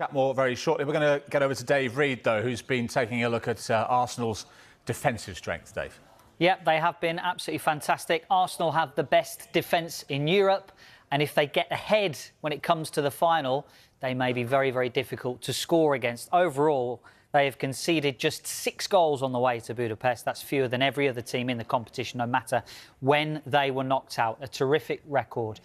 Chat more very shortly. We're going to get over to Dave Reed, though, who's been taking a look at Arsenal's defensive strength, Dave. Yeah, they have been absolutely fantastic. Arsenal have the best defence in Europe, and if they get ahead when it comes to the final, they may be very, very difficult to score against. Overall, they have conceded just 6 goals on the way to Budapest. That's fewer than every other team in the competition, no matter when they were knocked out. A terrific record.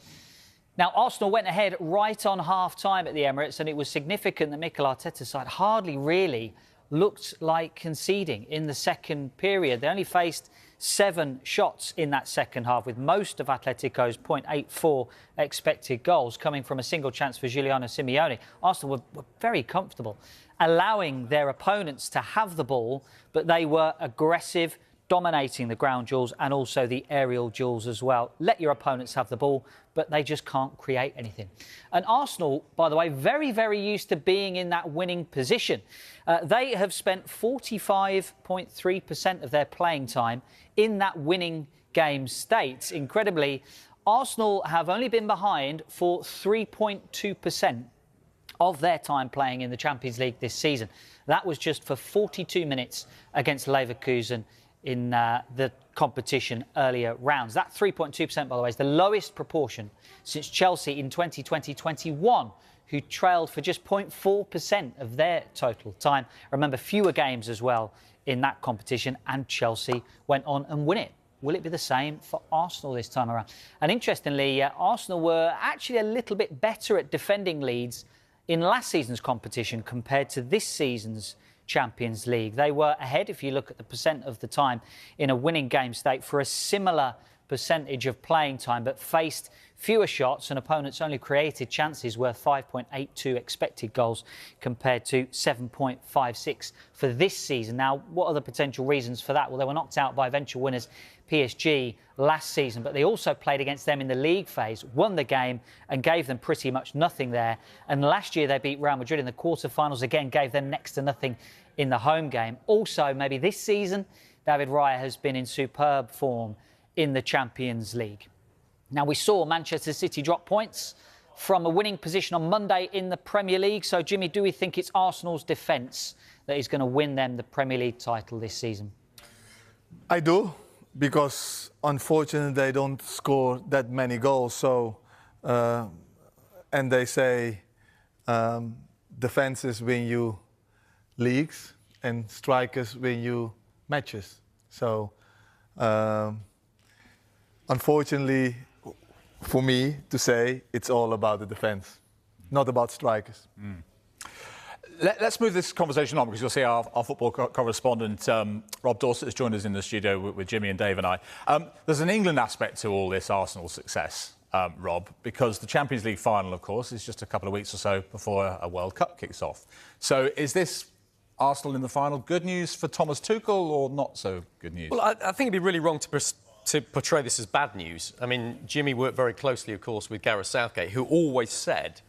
Now, Arsenal went ahead right on half-time at the Emirates, and it was significant that Mikel Arteta's side hardly really looked like conceding in the second period. They only faced 7 shots in that second half, with most of Atletico's 0.84 expected goals coming from a single chance for Giuliano Simeone. Arsenal were very comfortable, allowing their opponents to have the ball, but they were aggressive, dominating the ground duels and also the aerial duels as well. Let your opponents have the ball, but they just can't create anything. And Arsenal, by the way, very, very used to being in that winning position. They have spent 45.3% of their playing time in that winning game state. Incredibly, Arsenal have only been behind for 3.2% of their time playing in the Champions League this season. That was just for 42 minutes against Leverkusen in the competition earlier rounds. That 3.2%, by the way, is the lowest proportion since Chelsea in 2020-21, who trailed for just 0.4% of their total time. Remember, fewer games as well in that competition, and Chelsea went on and win it. Will it be the same for Arsenal this time around? And interestingly, Arsenal were actually a little bit better at defending leads in last season's competition compared to this season's Champions League. They were ahead, if you look at the percent of the time, in a winning game state for a similar percentage of playing time, but faced fewer shots, and opponents only created chances worth 5.82 expected goals compared to 7.56 for this season. Now, what are the potential reasons for that? Well, they were knocked out by eventual winners PSG last season, but they also played against them in the league phase, won the game and gave them pretty much nothing there. And last year they beat Real Madrid in the quarterfinals, again gave them next to nothing in the home game. Also, maybe this season, David Raya has been in superb form in the Champions League. Now, we saw Manchester City drop points from a winning position on Monday in the Premier League. So, Jimmy, do we think it's Arsenal's defence that is going to win them the Premier League title this season? I do, because unfortunately they don't score that many goals. So, and they say defences win you leagues and strikers win you matches. So, unfortunately, for me to say, it's all about the defence, not about strikers. Let's move this conversation on, because you'll see our football correspondent, Rob Dorset, has joined us in the studio with Jimmy and Dave and I. There's an England aspect to all this Arsenal success, Rob, because the Champions League final, of course, is just a couple of weeks or so before a World Cup kicks off. So is this Arsenal in the final good news for Thomas Tuchel, or not so good news? Well, I think it'd be really wrong to portray this as bad news. I mean, Jimmy worked very closely, of course, with Gareth Southgate, who always said,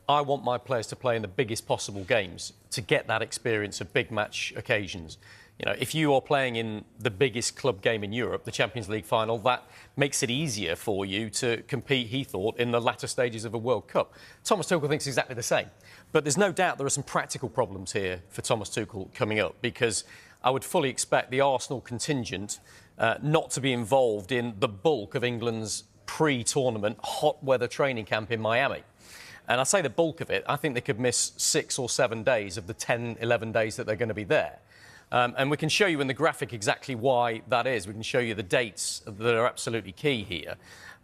I want my players to play in the biggest possible games to get that experience of big match occasions. You know, if you are playing in the biggest club game in Europe, the Champions League final, that makes it easier for you to compete, he thought, in the latter stages of a World Cup. Thomas Tuchel thinks exactly the same. But there's no doubt there are some practical problems here for Thomas Tuchel coming up, because I would fully expect the Arsenal contingent not to be involved in the bulk of England's pre-tournament hot weather training camp in Miami. And I say the bulk of it, I think they could miss 6 or 7 days of the 10, 11 days that they're going to be there. And we can show you in the graphic exactly why that is. We can show you the dates that are absolutely key here.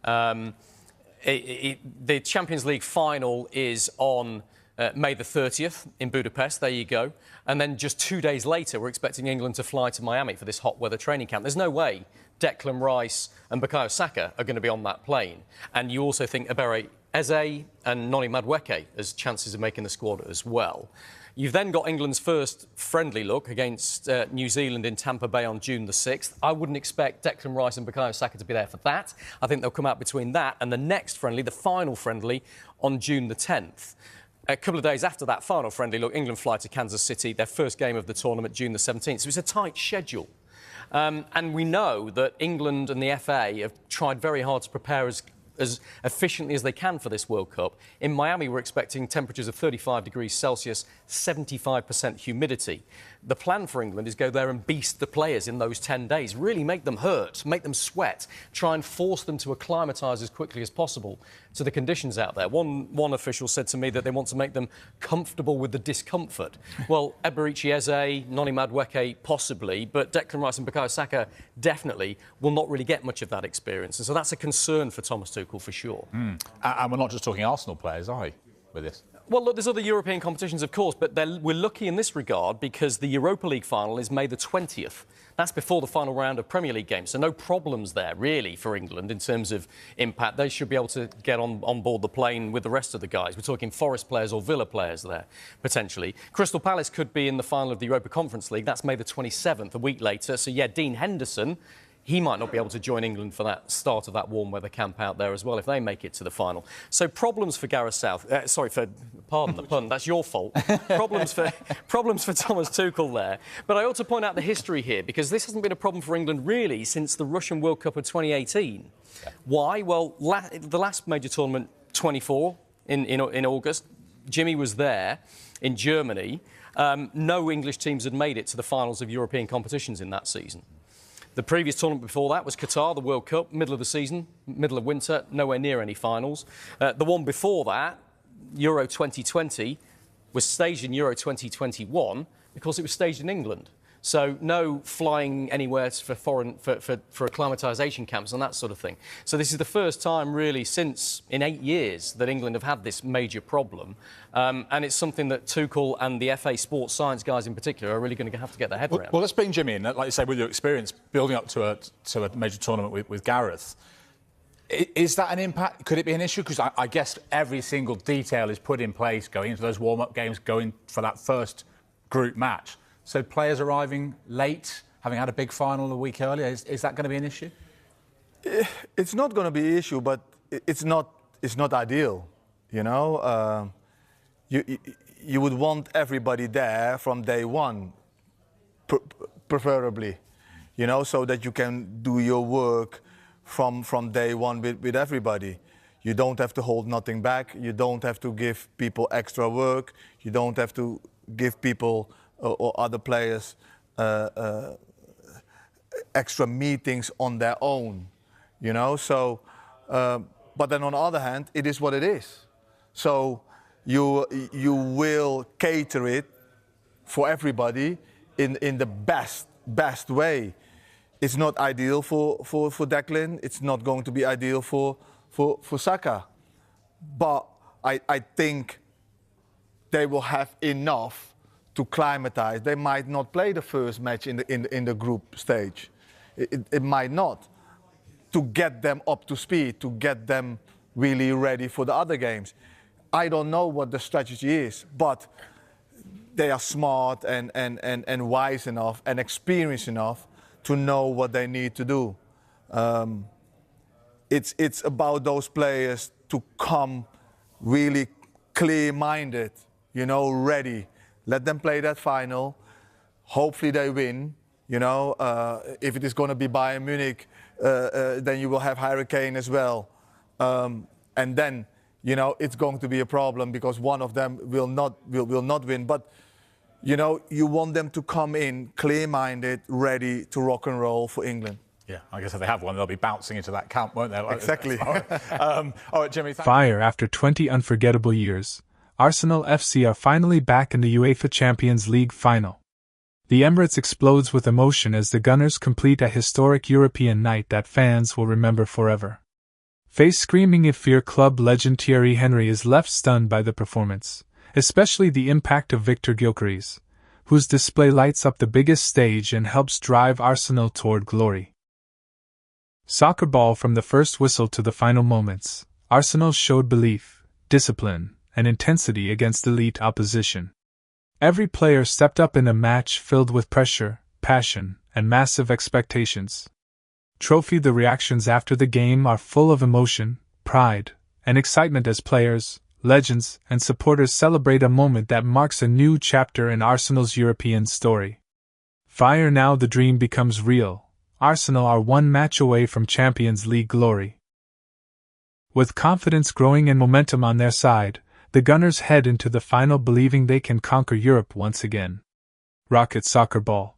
The Champions League final is on May the 30th in Budapest. There you go. And then just 2 days later, we're expecting England to fly to Miami for this hot weather training camp. There's no way Declan Rice and Bukayo Saka are going to be on that plane. And you also think Ebere Eze and Noni Madueke as chances of making the squad as well. You've then got England's first friendly look against New Zealand in Tampa Bay on June the 6th. I wouldn't expect Declan Rice and Bukayo Saka to be there for that. I think they'll come out between that and the next friendly, the final friendly, on June the 10th. A couple of days after that final friendly look, England fly to Kansas City, their first game of the tournament, June the 17th. So it's a tight schedule. And we know that England and the FA have tried very hard to prepare as as efficiently as they can for this World Cup. In Miami, we're expecting temperatures of 35 degrees Celsius, 75% humidity. The plan for England is go there and beast the players in those 10 days, really make them hurt, make them sweat, try and force them to acclimatise as quickly as possible to the conditions out there. One official said to me that they want to make them comfortable with the discomfort. Well, Eberechi Eze, Noni Madueke possibly, but Declan Rice and Bukayo Saka definitely will not really get much of that experience. And so that's a concern for Thomas Tuchel for sure. And we're not just talking Arsenal players, are we, with this? Well, look, there's other European competitions, of course, but we're lucky in this regard because the Europa League final is May the 20th. That's before the final round of Premier League games, so no problems there, really, for England in terms of impact. They should be able to get on board the plane with the rest of the guys. We're talking Forest players or Villa players there, potentially. Crystal Palace could be in the final of the Europa Conference League. That's May the 27th, a week later. So, yeah, Dean Henderson, he might not be able to join England for that start of that warm weather camp out there as well if they make it to the final. So problems for Gareth South. Pardon the pun. That's your fault. problems for Thomas Tuchel there. But I ought to point out the history here because this hasn't been a problem for England really since the Russian World Cup of 2018. Yeah. Why? Well, the last major tournament, 24 in August. Jimmy was there in Germany. No English teams had made it to the finals of European competitions in that season. The previous tournament before that was Qatar, the World Cup, middle of the season, middle of winter, nowhere near any finals. The one before that, Euro 2020, was staged in Euro 2021 because it was staged in England. So no flying anywhere for acclimatisation camps and that sort of thing. So this is the first time really since in 8 years that England have had this major problem. And it's something that Tuchel and the FA sports science guys in particular are really going to have to get their head around. Well, let's bring Jimmy in. Like you say, with your experience building up to a major tournament with Gareth, is that an impact? Could it be an issue? Because I guess every single detail is put in place going into those warm-up games, going for that first group match. So players arriving late, having had a big final a week earlier, is that going to be an issue? It's not going to be an issue, but it's not ideal. You know, you would want everybody there from day one, preferably. You know, so that you can do your work from day one with everybody. You don't have to hold nothing back. You don't have to give people extra work. You don't have to give people or other players extra meetings on their own, you know. So, but then on the other hand, it is what it is. So you will cater it for everybody in the best way. It's not ideal for Declan. It's not going to be ideal for Saka. But I think they will have enough to climatize. They might not play the first match in the group stage. It might not. To get them up to speed, to get them really ready for the other games. I don't know what the strategy is, but they are smart and wise enough and experienced enough to know what they need to do. It's about those players to come really clear-minded, you know, ready. Let them play that final. Hopefully they win. You know, if it is going to be Bayern Munich, then you will have Harry Kane as well. And then, you know, it's going to be a problem because one of them will not win. But, you know, you want them to come in clear-minded, ready to rock and roll for England. Yeah, I guess if they have one, they'll be bouncing into that camp, won't they? Exactly. All right, Jimmy. Fire after 20 unforgettable years. Arsenal FC are finally back in the UEFA Champions League final. The Emirates explodes with emotion as the Gunners complete a historic European night that fans will remember forever. Face screaming in fear, club legend Thierry Henry is left stunned by the performance, especially the impact of Viktor Gyökeres, whose display lights up the biggest stage and helps drive Arsenal toward glory. Soccer ball from the first whistle to the final moments, Arsenal showed belief, discipline, and intensity against elite opposition. Every player stepped up in a match filled with pressure, passion, and massive expectations. The reactions after the game are full of emotion, pride, and excitement as players, legends, and supporters celebrate a moment that marks a new chapter in Arsenal's European story. Fire now, the dream becomes real. Arsenal are one match away from Champions League glory. With confidence growing and momentum on their side, the Gunners head into the final believing they can conquer Europe once again. Rocket Soccer Ball.